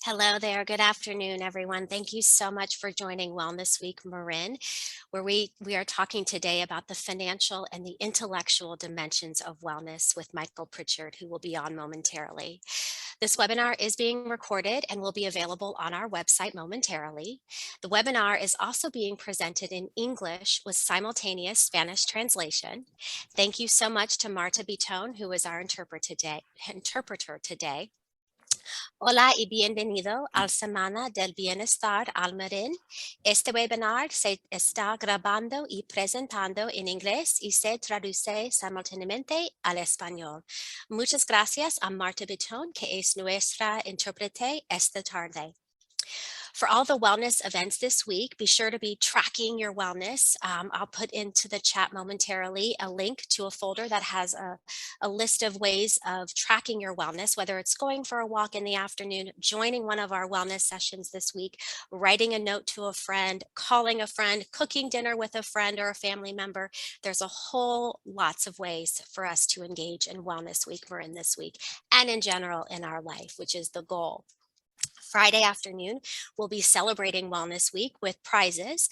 Hello there. Good afternoon, everyone. Thank you so much for joining Wellness Week Marin, where we are talking today about the financial and the intellectual dimensions of wellness with Michael Pritchard, who will be on momentarily. This webinar is being recorded and will be available on our website momentarily. The webinar is also being presented in English with simultaneous Spanish translation. Thank you so much to Marta Bitone, who is our interpreter today. Hola y bienvenido al Semana del Bienestar al Marin. Este webinar se está grabando y presentando en inglés y se traduce simultáneamente al español. Muchas gracias a Marta Bitton, que es nuestra intérprete esta tarde. For all the wellness events this week, be sure to be tracking your wellness. I'll put into the chat momentarily a link to a folder that has a list of ways of tracking your wellness, whether it's going for a walk in the afternoon, joining one of our wellness sessions this week, writing a note to a friend, calling a friend, cooking dinner with a friend or a family member. There's a whole lots of ways for us to engage in Wellness Week we're in this week and in general in our life, which is the goal. Friday afternoon, we'll be celebrating Wellness Week with prizes.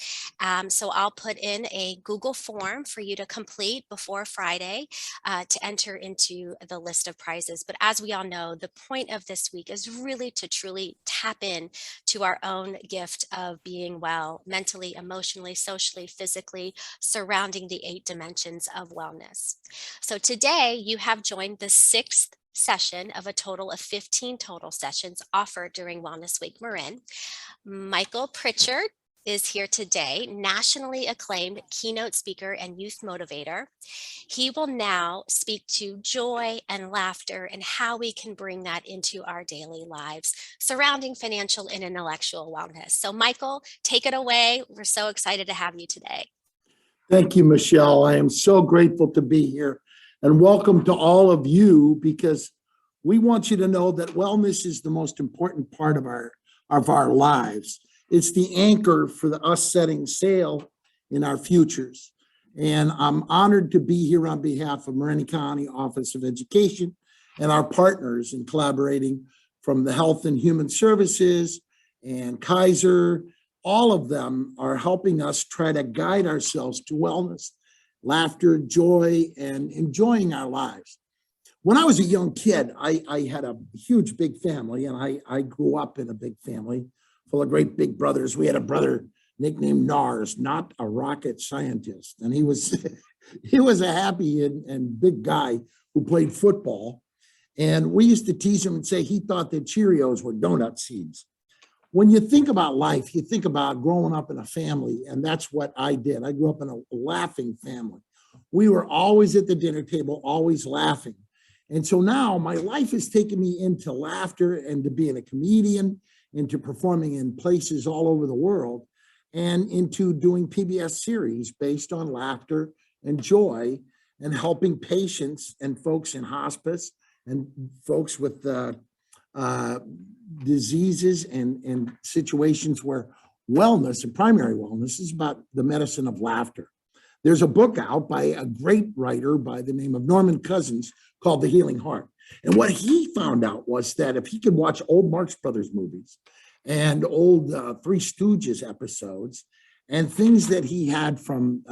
So I'll put in a Google form for you to complete before Friday to enter into the list of prizes. But as we all know, the point of this week is really to truly tap in to our own gift of being well, mentally, emotionally, socially, physically, surrounding the 8 dimensions of wellness. So today you have joined the 6th session of a total of 15 total sessions offered during Wellness Week Marin. Michael Pritchard is here today, nationally acclaimed keynote speaker and youth motivator. He will now speak to joy and laughter and how we can bring that into our daily lives surrounding financial and intellectual wellness. So Michael, take it away. We're so excited to have you today. Thank you, Michelle. I am so grateful to be here. And welcome to all of you, because we want you to know that wellness is the most important part of our lives. It's the anchor for us setting sail in our futures. And I'm honored to be here on behalf of Marin County Office of Education and our partners in collaborating from the Health and Human Services and Kaiser. All of them are helping us try to guide ourselves to wellness, laughter, joy, and enjoying our lives. When I was a young kid, I had a huge, big family, and I grew up in a big family full of great big brothers. We had a brother nicknamed Nars, not a rocket scientist. And he was he was a happy and big guy who played football. And we used to tease him and say he thought that Cheerios were donut seeds. When you think about life, you think about growing up in a family, and that's what I did. I grew up in a laughing family. We were always at the dinner table, always laughing. And so now my life has taken me into laughter and to being a comedian, into performing in places all over the world, and into doing PBS series based on laughter and joy and helping patients and folks in hospice and folks with diseases and situations where wellness and primary wellness is about the medicine of laughter. There's a book out by a great writer by the name of Norman Cousins called The Healing Heart. And what he found out was that if he could watch old Marx Brothers movies and old Three Stooges episodes and things that he had from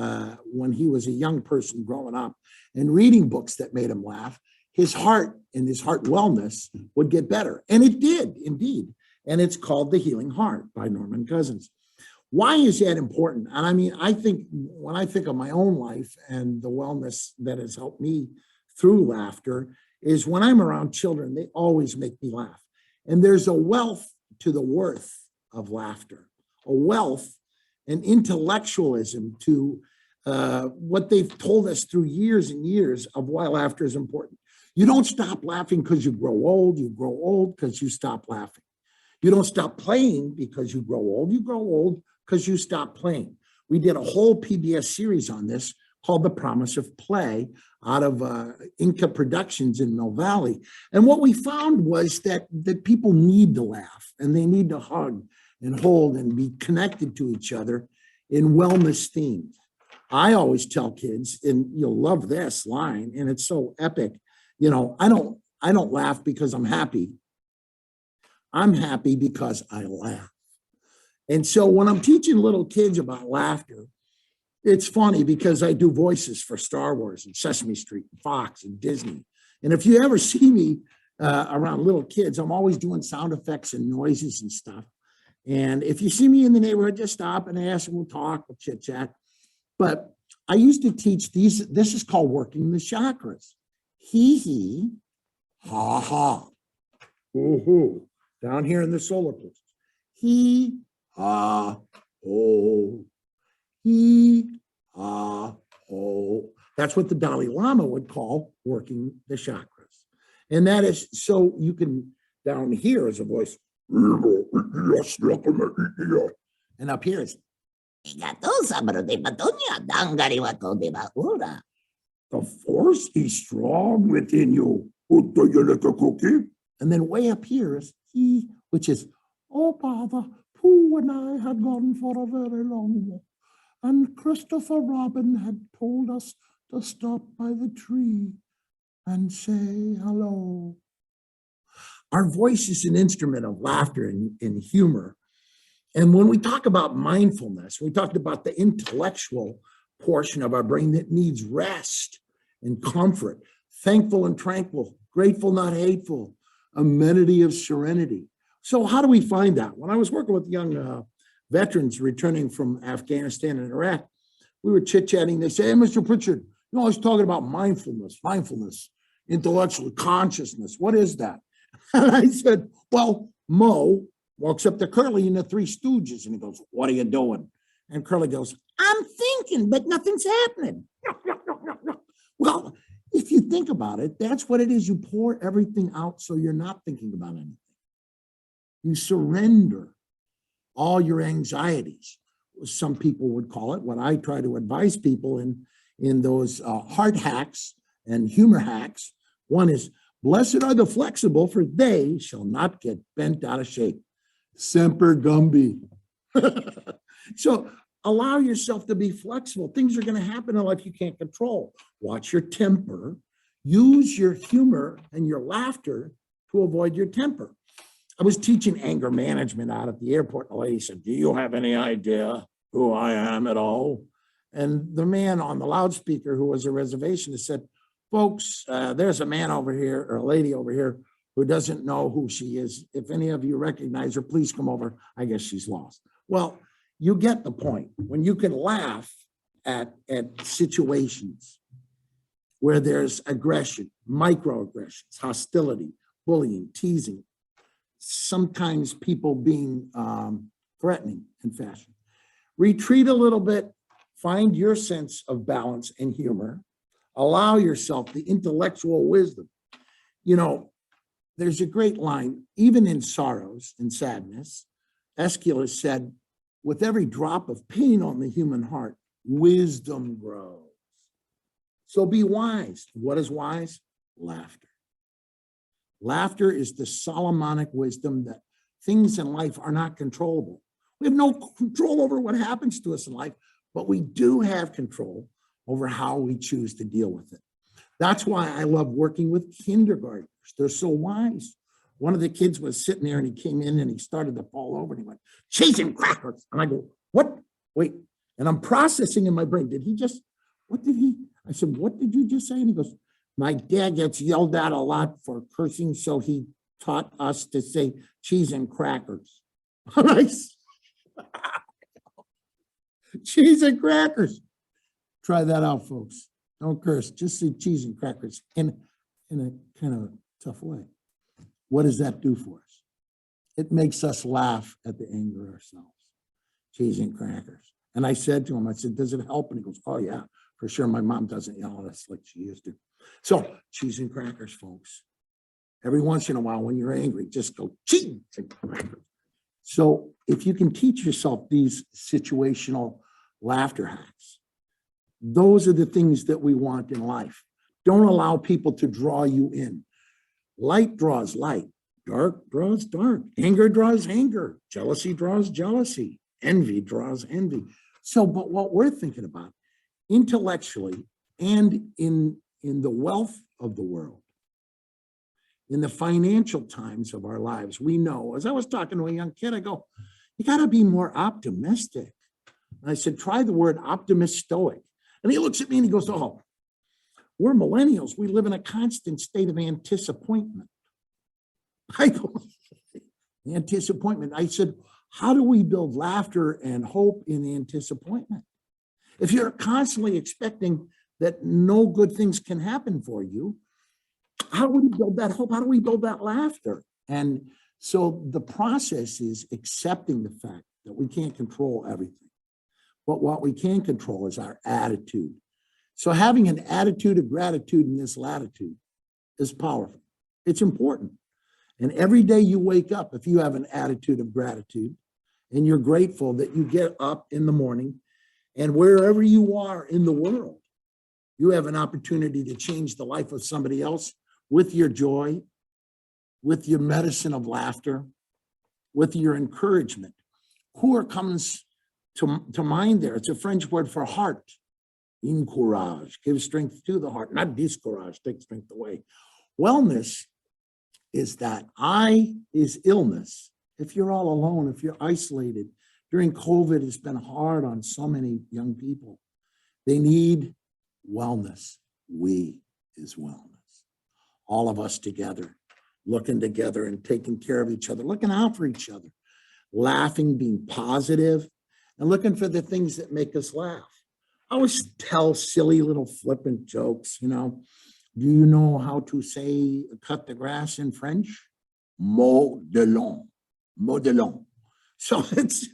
when he was a young person growing up and reading books that made him laugh, his heart and his heart wellness would get better. And it did, indeed. And it's called The Healing Heart by Norman Cousins. Why is that important? And I mean, I think when I think of my own life and the wellness that has helped me through laughter is when I'm around children, they always make me laugh. And there's a wealth to the worth of laughter, a wealth and intellectualism to what they've told us through years and years of why laughter is important. You don't stop laughing because you grow old because you stop laughing. You don't stop playing because you grow old because you stop playing. We did a whole PBS series on this called The Promise of Play out of Inca Productions in Mill Valley. And what we found was that people need to laugh and they need to hug and hold and be connected to each other in wellness themes. I always tell kids, and you'll love this line, and it's so epic, you know, I don't laugh because I'm happy. I'm happy because I laugh. And so when I'm teaching little kids about laughter, it's funny because I do voices for Star Wars and Sesame Street and Fox and Disney. And if you ever see me around little kids, I'm always doing sound effects and noises and stuff. And if you see me in the neighborhood, just stop and ask, and we'll talk, we'll chit chat. But I used to teach these. This is called working the chakras. Hee, ha, ha. Hoo. Down here in the solar plexus. Hee, ha, ho. Hee, ha, ho. That's what the Dalai Lama would call working the chakras. And that is so you can, down here is a voice. And up here is, the force is strong within you. Would you like a cookie? And then way up here is he, which is, oh, Father, Pooh and I had gone for a very long walk. And Christopher Robin had told us to stop by the tree and say hello. Our voice is an instrument of laughter and humor. And when we talk about mindfulness, we talked about the intellectual portion of our brain that needs rest and comfort, thankful and tranquil, grateful, not hateful, amenity of serenity. So how do we find that? When I was working with young veterans returning from Afghanistan and Iraq, we were chit-chatting. They say, hey, Mr. Pritchard, I was talking about mindfulness, intellectual consciousness. What is that? And I said, well, Mo walks up to Curly and the Three Stooges, and he goes, what are you doing? And Curly goes, I'm thinking, but nothing's happening. Well, if you think about it, that's what it is. You pour everything out so you're not thinking about anything. You surrender all your anxieties. Some people would call it, what I try to advise people in those heart hacks and humor hacks. One is, blessed are the flexible, for they shall not get bent out of shape. Semper Gumby. So allow yourself to be flexible. Things are going to happen in life you can't control. Watch your temper. Use your humor and your laughter to avoid your temper. I was teaching anger management out at the airport. The lady said, do you have any idea who I am at all? And the man on the loudspeaker, who was a reservationist, said, folks, there's a man over here or a lady over here who doesn't know who she is. If any of you recognize her, please come over. I guess she's lost. Well, you get the point. When you can laugh at situations where there's aggression, microaggressions, hostility, bullying, teasing, sometimes people being threatening in fashion. Retreat a little bit, find your sense of balance and humor, allow yourself the intellectual wisdom. You know, there's a great line, even in sorrows and sadness, Aeschylus said, with every drop of pain on the human heart, wisdom grows. So be wise. What is wise? Laughter. Laughter is the Solomonic wisdom that things in life are not controllable. We have no control over what happens to us in life, but we do have control over how we choose to deal with it. That's why I love working with kindergartners. They're so wise. One of the kids was sitting there and he came in and he started to fall over and he went, chasing crackers. And I go, what? Wait. And I'm processing in my brain. I said, what did you just say? And he goes, my dad gets yelled at a lot for cursing, so he taught us to say cheese and crackers. Cheese and crackers. Try that out, folks. Don't curse. Just say cheese and crackers in a kind of tough way. What does that do for us? It makes us laugh at the anger ourselves. Cheese and crackers. And I said to him, I said, does it help? And he goes, oh, yeah, for sure. My mom doesn't yell at us like she used to. So cheese and crackers, folks. Every once in a while, when you're angry, just go cheese and crackers. So if you can teach yourself these situational laughter hacks, those are the things that we want in life. Don't allow people to draw you in. Light draws light. Dark draws dark. Anger draws anger. Jealousy draws jealousy. Envy draws envy. So, but what we're thinking about intellectually and in the wealth of the world in the financial times of our lives, we know, as I was talking to a young kid, I go, you got to be more optimistic. And I said, try the word optimist stoic. And he looks at me and he goes, oh, we're millennials. We live in a constant state of anticipation. I go, anticipation. I said, how do we build laughter and hope in anticipation? If you're constantly expecting that no good things can happen for you, how do we build that hope? How do we build that laughter? And so the process is accepting the fact that we can't control everything. But what we can control is our attitude. So having an attitude of gratitude in this latitude is powerful. It's important. And every day you wake up, if you have an attitude of gratitude and you're grateful that you get up in the morning, and wherever you are in the world, you have an opportunity to change the life of somebody else with your joy, with your medicine of laughter, with your encouragement. Cœur comes to mind there. It's a French word for heart. Encourage, give strength to the heart, not discourage, take strength away. Wellness is that is illness. If you're all alone, if you're isolated, during COVID, it's been hard on so many young people. They need wellness. We is wellness. All of us together, looking together and taking care of each other, looking out for each other, laughing, being positive, and looking for the things that make us laugh. I always tell silly little flippant jokes, you know. Do you know how to say cut the grass in French? Mow de lawn. Mow de lawn. So it's,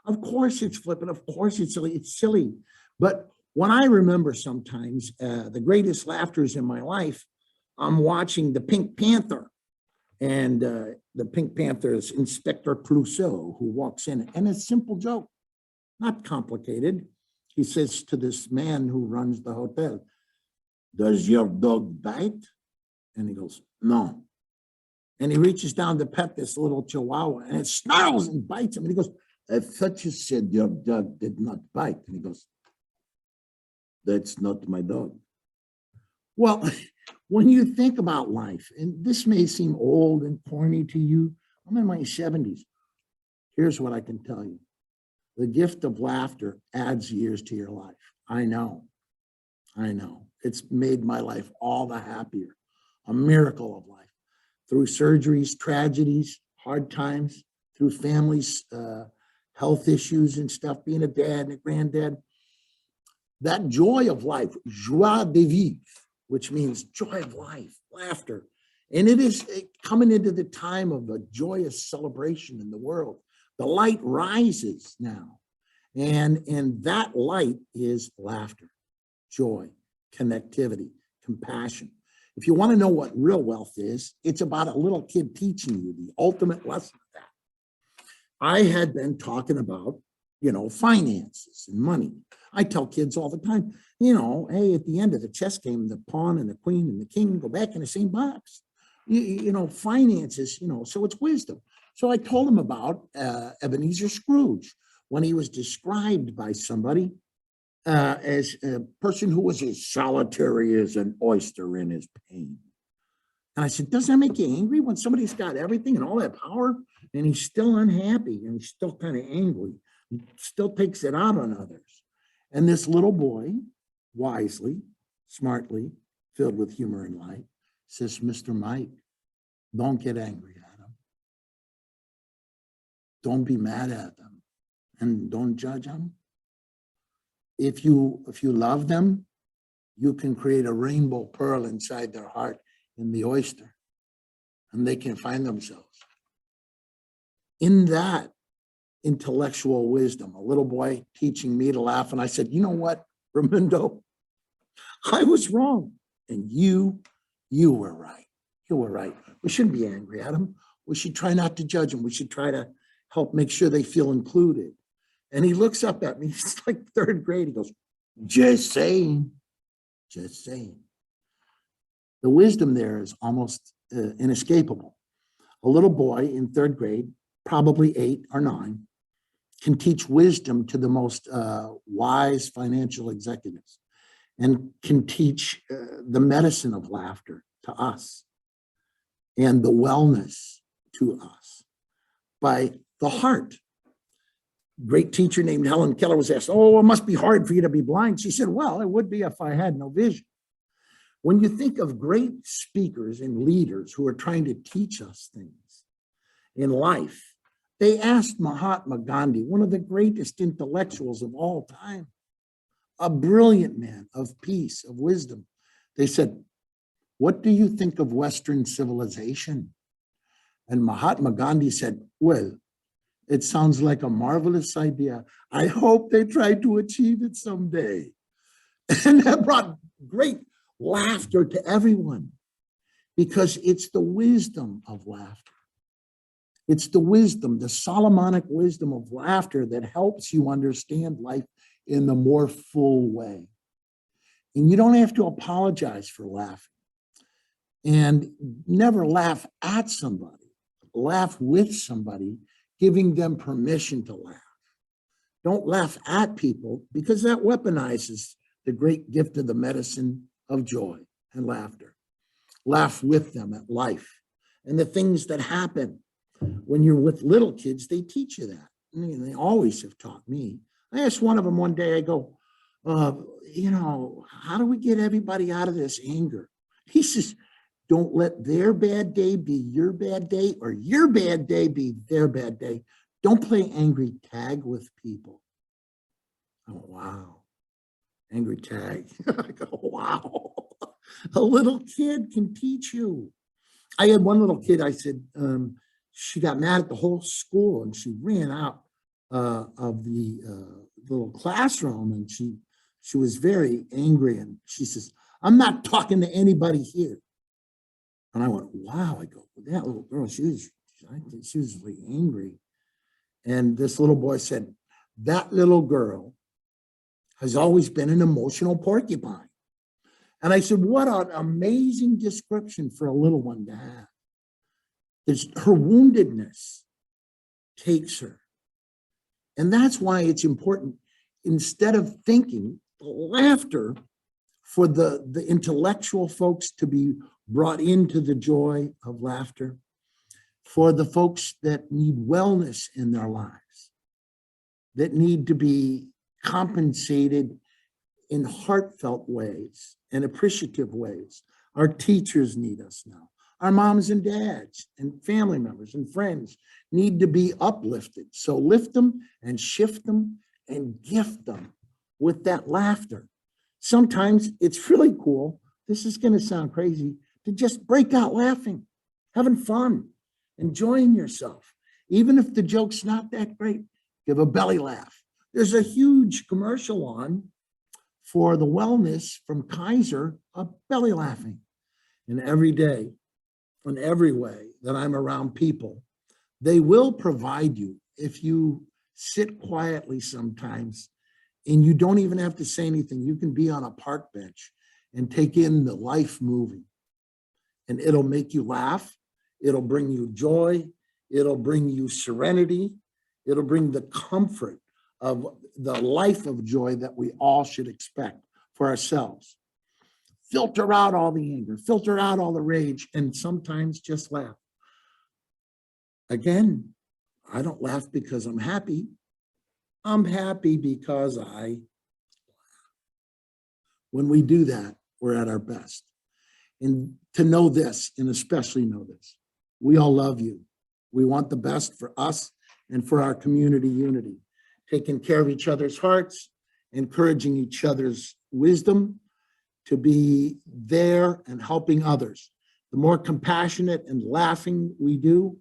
of course it's flippant, of course it's silly. But when I remember sometimes the greatest laughters in my life, I'm watching the Pink Panther. And the Pink Panther is Inspector Clouseau, who walks in, and it's a simple joke, not complicated. He says to this man who runs the hotel, does your dog bite? And he goes, no. And he reaches down to pet this little chihuahua, and it snarls and bites him. And he goes, I thought you said your dog did not bite. And he goes, that's not my dog. Well, when you think about life, and this may seem old and corny to you, I'm in my 70s. Here's what I can tell you. The gift of laughter adds years to your life. I know. It's made my life all the happier. A miracle of life. Through surgeries, tragedies, hard times, through families, health issues and stuff, being a dad and a granddad. That joy of life, joie de vivre, which means joy of life, laughter. And it is coming into the time of a joyous celebration in the world. The light rises now. And that light is laughter, joy, connectivity, compassion. If you want to know what real wealth is, it's about a little kid teaching you the ultimate lesson of that. I had been talking about, finances and money. I tell kids all the time, hey, at the end of the chess game, the pawn and the queen and the king go back in the same box. Finances, so it's wisdom. So I told him about Ebenezer Scrooge when he was described by somebody as a person who was as solitary as an oyster in his pain. And I said, doesn't that make you angry when somebody's got everything and all that power and he's still unhappy and he's still kind of angry, still takes it out on others? And this little boy, wisely, smartly, filled with humor and light, says, Mr. Mike, don't get angry at them. Don't be mad at them and don't judge them. If you love them, you can create a rainbow pearl inside their heart in the oyster, and they can find themselves. In that intellectual wisdom, a little boy teaching me to laugh, and I said, you know what, Raimundo, I was wrong, and you were right. You were right. We shouldn't be angry at them. We should try not to judge them. We should try to help make sure they feel included. And he looks up at me, he's like third grade. He goes, just saying. The wisdom there is almost inescapable. A little boy in third grade, probably 8 or 9, can teach wisdom to the most wise financial executives and can teach the medicine of laughter to us. and the wellness to us by the heart. Great teacher named Helen Keller was asked, "Oh, it must be hard for you to be blind." She said, "Well, it would be if I had no vision." When you think of great speakers and leaders who are trying to teach us things in life, they asked Mahatma Gandhi, one of the greatest intellectuals of all time, a brilliant man of peace, of wisdom. They said, "What do you think of Western civilization?" And Mahatma Gandhi said, "Well, it sounds like a marvelous idea. I hope they try to achieve it someday." And that brought great laughter to everyone because it's the wisdom of laughter. It's the wisdom, the Solomonic wisdom of laughter that helps you understand life in the more full way. And you don't have to apologize for laughing. And never laugh at somebody. Laugh with somebody, giving them permission to laugh. Don't laugh at people because that weaponizes the great gift of the medicine of joy and laughter. Laugh with them at life and the things that happen. When you're with little kids, they teach you that. I mean, they always have taught me. I asked one of them one day, I go, how do we get everybody out of this anger? He says, don't let their bad day be your bad day or your bad day be their bad day. Don't play angry tag with people. Oh, wow. Angry tag. I go, wow. A little kid can teach you. I had one little kid, I said, she got mad at the whole school and she ran out of the little classroom and she was very angry and she says, "I'm not talking to anybody here." And I went, wow. I go, that little girl, she was really angry. And this little boy said, "That little girl has always been an emotional porcupine." And I said, what an amazing description for a little one to have. Her woundedness takes her. And that's why it's important, instead of thinking laughter for the intellectual folks to be brought into the joy of laughter, for the folks that need wellness in their lives, that need to be compensated in heartfelt ways and appreciative ways. Our teachers need us now. Our moms and dads and family members and friends need to be uplifted. So lift them and shift them and gift them with that laughter. Sometimes it's really cool. This is going to sound crazy, to just break out laughing, having fun, enjoying yourself. Even if the joke's not that great, give a belly laugh. There's a huge commercial on for the wellness from Kaiser of belly laughing. And every day, in every way that I'm around people, they will provide you, if you sit quietly sometimes and you don't even have to say anything, you can be on a park bench and take in the life movie. And it'll make you laugh. It'll bring you joy. It'll bring you serenity. It'll bring the comfort of the life of joy that we all should expect for ourselves. Filter out all the anger, filter out all the rage, and sometimes just laugh. Again, I don't laugh because I'm happy. I'm happy because I laugh. When we do that, we're at our best. And to know this, and especially know this, we all love you. We want the best for us and for our community unity, taking care of each other's hearts, encouraging each other's wisdom, to be there and helping others. The more compassionate and laughing we do,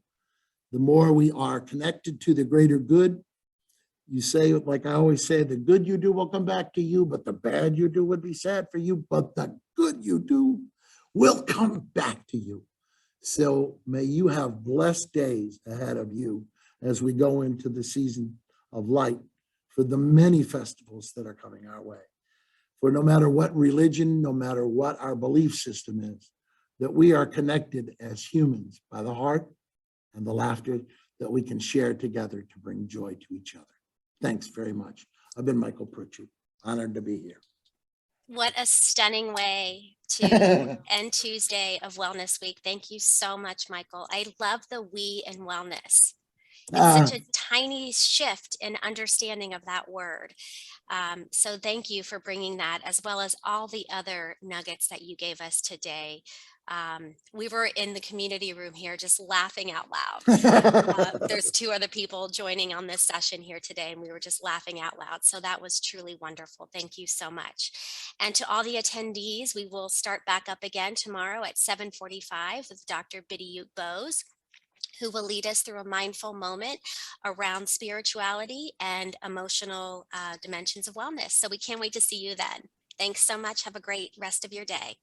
the more we are connected to the greater good. You say, like I always say, the good you do will come back to you, but the bad you do would be sad for you, but the good you do will come back to you. So may you have blessed days ahead of you as we go into the season of light for the many festivals that are coming our way. For no matter what religion, no matter what our belief system is, that we are connected as humans by the heart and the laughter that we can share together to bring joy to each other. Thanks very much. I've been Michael Pritchard, honored to be here. What a stunning way to end Tuesday of Wellness Week. Thank you so much, Michael. I love the we in wellness. It's Uh, such a tiny shift in understanding of that word. So thank you for bringing that, as well as all the other nuggets that you gave us today. We were in the community room here just laughing out loud. There's two other people joining on this session here today, and we were just laughing out loud. So that was truly wonderful. Thank you so much. And to all the attendees, we will start back up again tomorrow at 7:45 with Dr. Biddy Bose, who will lead us through a mindful moment around spirituality and emotional dimensions of wellness. So we can't wait to see you then. Thanks so much. Have a great rest of your day.